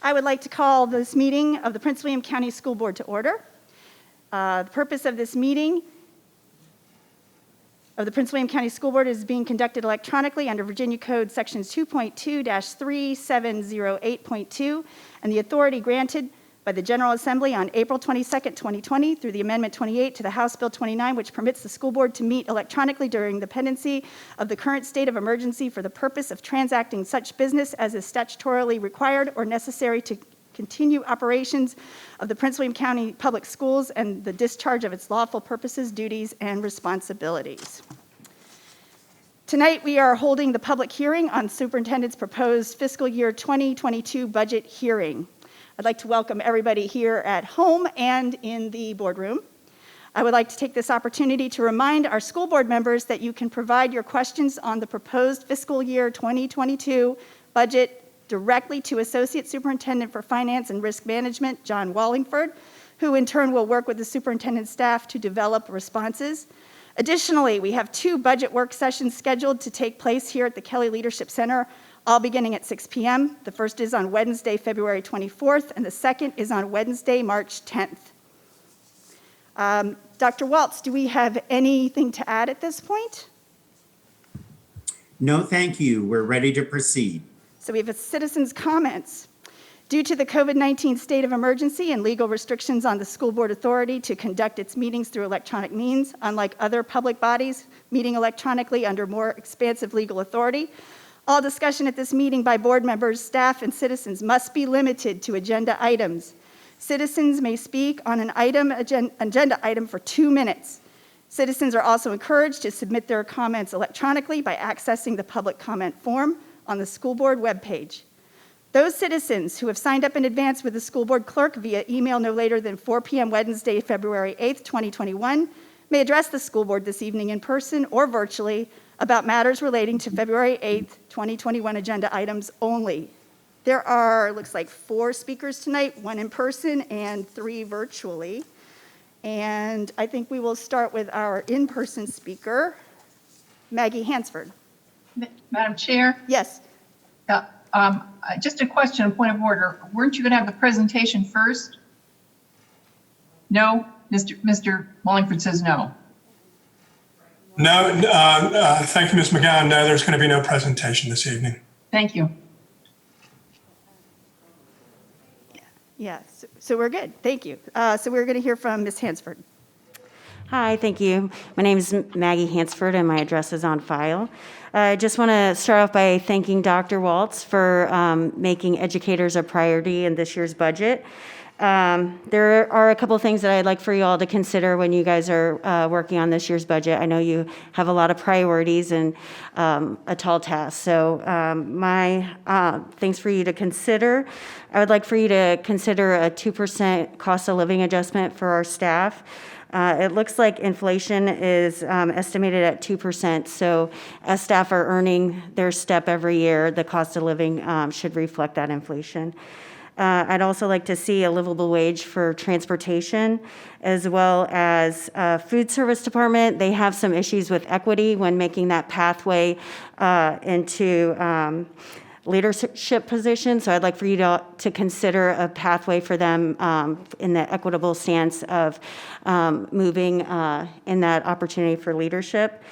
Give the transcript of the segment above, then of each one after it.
I would like to call this meeting of the Prince William County School Board to order. The purpose of this meeting of the Prince William County School Board is being conducted electronically under Virginia Code Sections 2.2-3708.2 and the authority granted by the General Assembly on April 22nd, 2020 through the Amendment 28 to the House Bill 29, which permits the school board to meet electronically during the pendency of the current state of emergency for the purpose of transacting such business as is statutorily required or necessary to continue operations of the Prince William County Public Schools and the discharge of its lawful purposes, duties, and responsibilities. Tonight, we are holding the public hearing on Superintendent's proposed fiscal year 2022 budget hearing. I'd like to welcome everybody here at home and in the boardroom. I would like to take this opportunity to remind our school board members that you can provide your questions on the proposed fiscal year 2022 budget directly to Associate Superintendent for Finance and Risk Management, John Wallingford, who in turn will work with the superintendent's staff to develop responses. Additionally, we have 2 budget work sessions scheduled to take place here at the Kelly Leadership Center, all beginning at 6 p.m. The first is on Wednesday, February 24th, and the second is on Wednesday, March 10th. Dr. Waltz, do we have anything to add at this point? No, thank you. We're ready to proceed. So we have citizens' comments. Due to the COVID-19 state of emergency and legal restrictions on the school board authority to conduct its meetings through electronic means, unlike other public bodies meeting electronically under more expansive legal authority, all discussion at this meeting by board members, staff, and citizens must be limited to agenda items. Citizens may speak on an agenda item for 2 minutes. Citizens are also encouraged to submit their comments electronically by accessing the public comment form on the school board webpage. Those citizens who have signed up in advance with the school board clerk via email no later than 4 p.m. Wednesday, February 8th, 2021, may address the school board this evening in person or virtually about matters relating to February 8th, 2021 agenda items only. There are, looks like 4 speakers tonight, 1 in person and 3 virtually. And I think we will start with our in-person speaker, Maggie Hansford. Madam Chair? Yes. Just a question, a point of order. Weren't you going to have the presentation first? No? Mr. Wallingford says no. No, thank you, Ms. McGowan. No, there's going to be no presentation this evening. Thank you. Yeah, so we're good. Thank you. So we're going to hear from Ms. Hansford. Hi, thank you. My name is Maggie Hansford, and my address is on file. I just want to start off by thanking Dr. Waltz for making educators a priority in this year's budget. There are a couple of things that I'd like for you all to consider when you guys are working on this year's budget. I know you have a lot of priorities and a tall task. So my things for you to consider, I would like for you to consider a 2% cost of living adjustment for our staff. It looks like inflation is estimated at 2%. So as staff are earning their step every year, the cost of living should reflect that inflation. I'd also like to see a livable wage for transportation, as well as food service department. They have some issues with equity when making that pathway into leadership position. So I'd like for you to consider a pathway for them in the equitable stance of moving in that opportunity for leadership.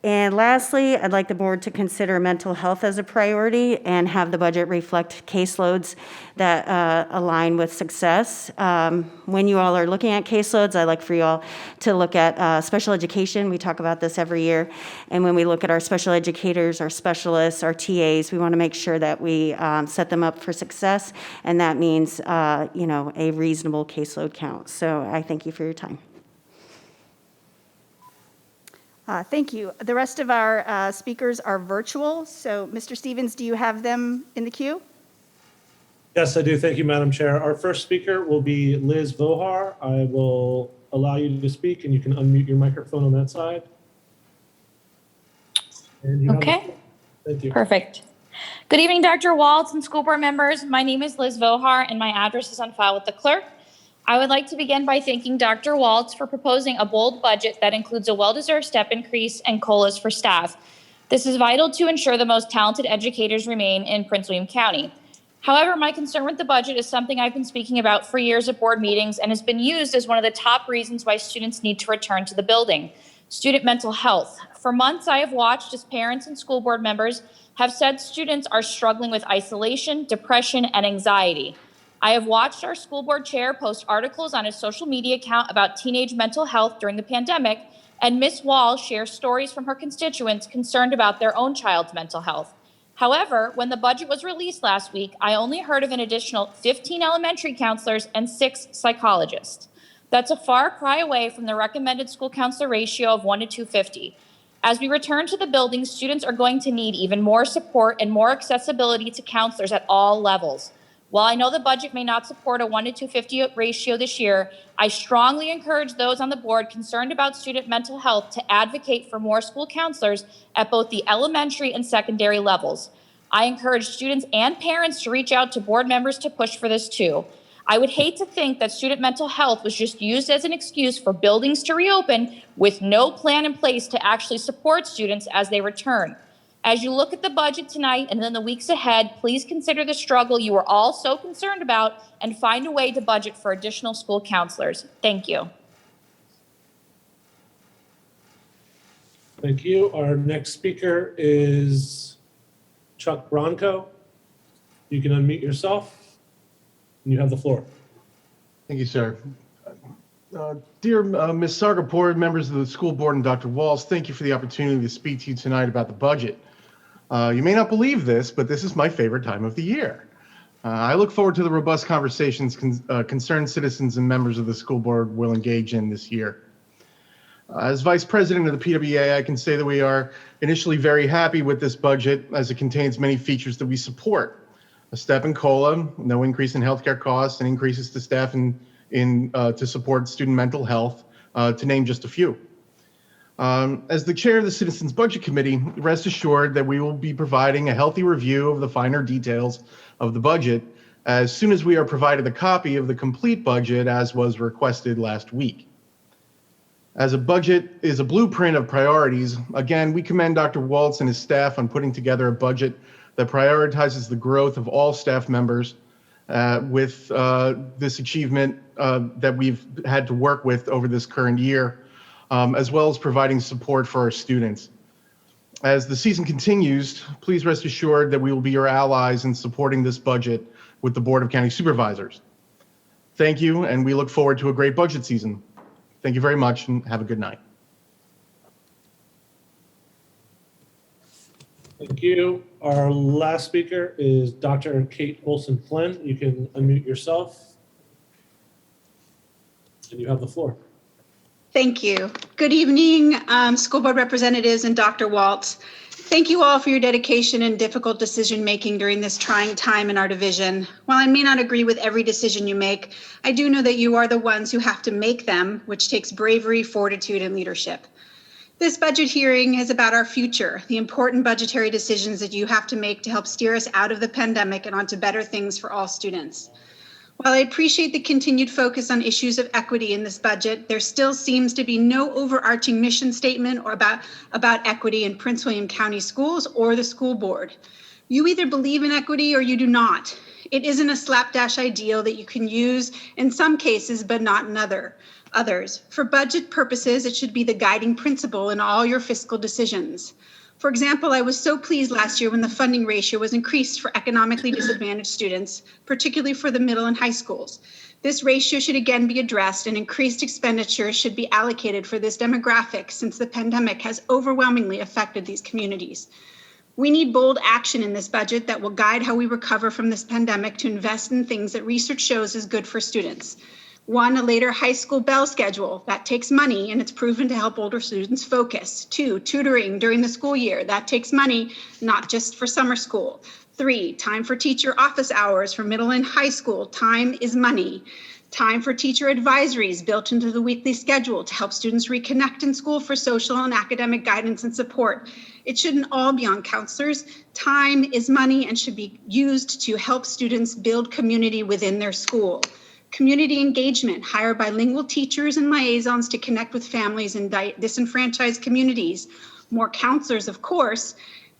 And lastly, I'd like the board to consider mental health as a priority and have the budget reflect caseloads that align with success. When you all are looking at caseloads, I'd like for you all to look at special education. We talk about this every year. And when we look at our special educators, our specialists, our TAs, we want to make sure that we set them up for success. And that means, a reasonable caseload count. So I thank you for your time. Thank you. The rest of our speakers are virtual. So, Mr. Stevens, do you have them in the queue? Yes, I do. Thank you, Madam Chair. Our first speaker will be Liz Vohar. I will allow you to speak, and you can unmute your microphone on that side. Okay. Thank you. Perfect. Good evening, Dr. Waltz and school board members. My name is Liz Vohar, and my address is on file with the clerk. I would like to begin by thanking Dr. Waltz for proposing a bold budget that includes a well-deserved step increase and COLAs for staff. This is vital to ensure the most talented educators remain in Prince William County. However, my concern with the budget is something I've been speaking about for years at board meetings and has been used as one of the top reasons why students need to return to the building: student mental health. For months, I have watched as parents and school board members have said students are struggling with isolation, depression, and anxiety. I have watched our school board chair post articles on his social media account about teenage mental health during the pandemic, and Ms. Wall shares stories from her constituents concerned about their own child's mental health. However, when the budget was released last week, I only heard of an additional 15 elementary counselors and 6 psychologists. That's a far cry away from the recommended school counselor ratio of 1 to 250. As we return to the building, students are going to need even more support and more accessibility to counselors at all levels. While I know the budget may not support a 1 to 250 ratio this year, I strongly encourage those on the board concerned about student mental health to advocate for more school counselors at both the elementary and secondary levels. I encourage students and parents to reach out to board members to push for this too. I would hate to think that student mental health was just used as an excuse for buildings to reopen with no plan in place to actually support students as they return. As you look at the budget tonight and in the weeks ahead, please consider the struggle you are all so concerned about and find a way to budget for additional school counselors. Thank you. Thank you. Our next speaker is Chuck Bronco. You can unmute yourself and you have the floor. Thank you, sir. Dear Ms. Sargapur, members of the school board, and Dr. Walls, thank you for the opportunity to speak to you tonight about the budget. You may not believe this, but this is my favorite time of the year. I look forward to the robust conversations concerned citizens and members of the school board will engage in this year. As vice president of the PWA, I can say that we are initially very happy with this budget as it contains many features that we support. A step in COLA, no increase in healthcare costs, and increases to staff to support student mental health, to name just a few. As the chair of the Citizens Budget Committee, rest assured that we will be providing a healthy review of the finer details of the budget as soon as we are provided a copy of the complete budget as was requested last week. As a budget is a blueprint of priorities, again, we commend Dr. Waltz and his staff on putting together a budget that prioritizes the growth of all staff members with this achievement that we've had to work with over this current year, as well as providing support for our students. As the season continues, please rest assured that we will be your allies in supporting this budget with the Board of County Supervisors. Thank you, and we look forward to a great budget season. Thank you very much, and have a good night. Thank you. Our last speaker is Dr. Kate Olsen Flynn. You can unmute yourself and you have the floor. Thank you. Good evening, school board representatives and Dr. Waltz. Thank you all for your dedication and difficult decision-making during this trying time in our division. While I may not agree with every decision you make, I do know that you are the ones who have to make them, which takes bravery, fortitude, and leadership. This budget hearing is about our future, the important budgetary decisions that you have to make to help steer us out of the pandemic and onto better things for all students. While I appreciate the continued focus on issues of equity in this budget, there still seems to be no overarching mission statement or about equity in Prince William County Schools or the school board. You either believe in equity or you do not. It isn't a slapdash ideal that you can use in some cases, but not in others. For budget purposes, it should be the guiding principle in all your fiscal decisions. For example, I was so pleased last year when the funding ratio was increased for economically disadvantaged students, particularly for the middle and high schools. This ratio should again be addressed and increased expenditures should be allocated for this demographic since the pandemic has overwhelmingly affected these communities. We need bold action in this budget that will guide how we recover from this pandemic to invest in things that research shows is good for students. 1, a later high school bell schedule. That takes money and it's proven to help older students focus. 2, tutoring during the school year. That takes money, not just for summer school. 3, time for teacher office hours for middle and high school. Time is money. Time for teacher advisories built into the weekly schedule to help students reconnect in school for social and academic guidance and support. It shouldn't all be on counselors. Time is money and should be used to help students build community within their school. Community engagement, hire bilingual teachers and liaisons to connect with families in disenfranchised communities, more counselors, of course,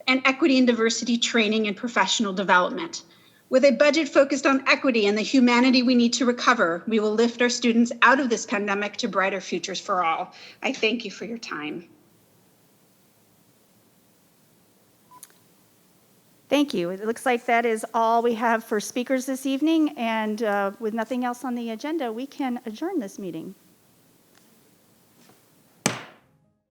and equity and diversity training and professional development. With a budget focused on equity and the humanity we need to recover, we will lift our students out of this pandemic to brighter futures for all. I thank you for your time. Thank you. It looks like that is all we have for speakers this evening, and with nothing else on the agenda, we can adjourn this meeting.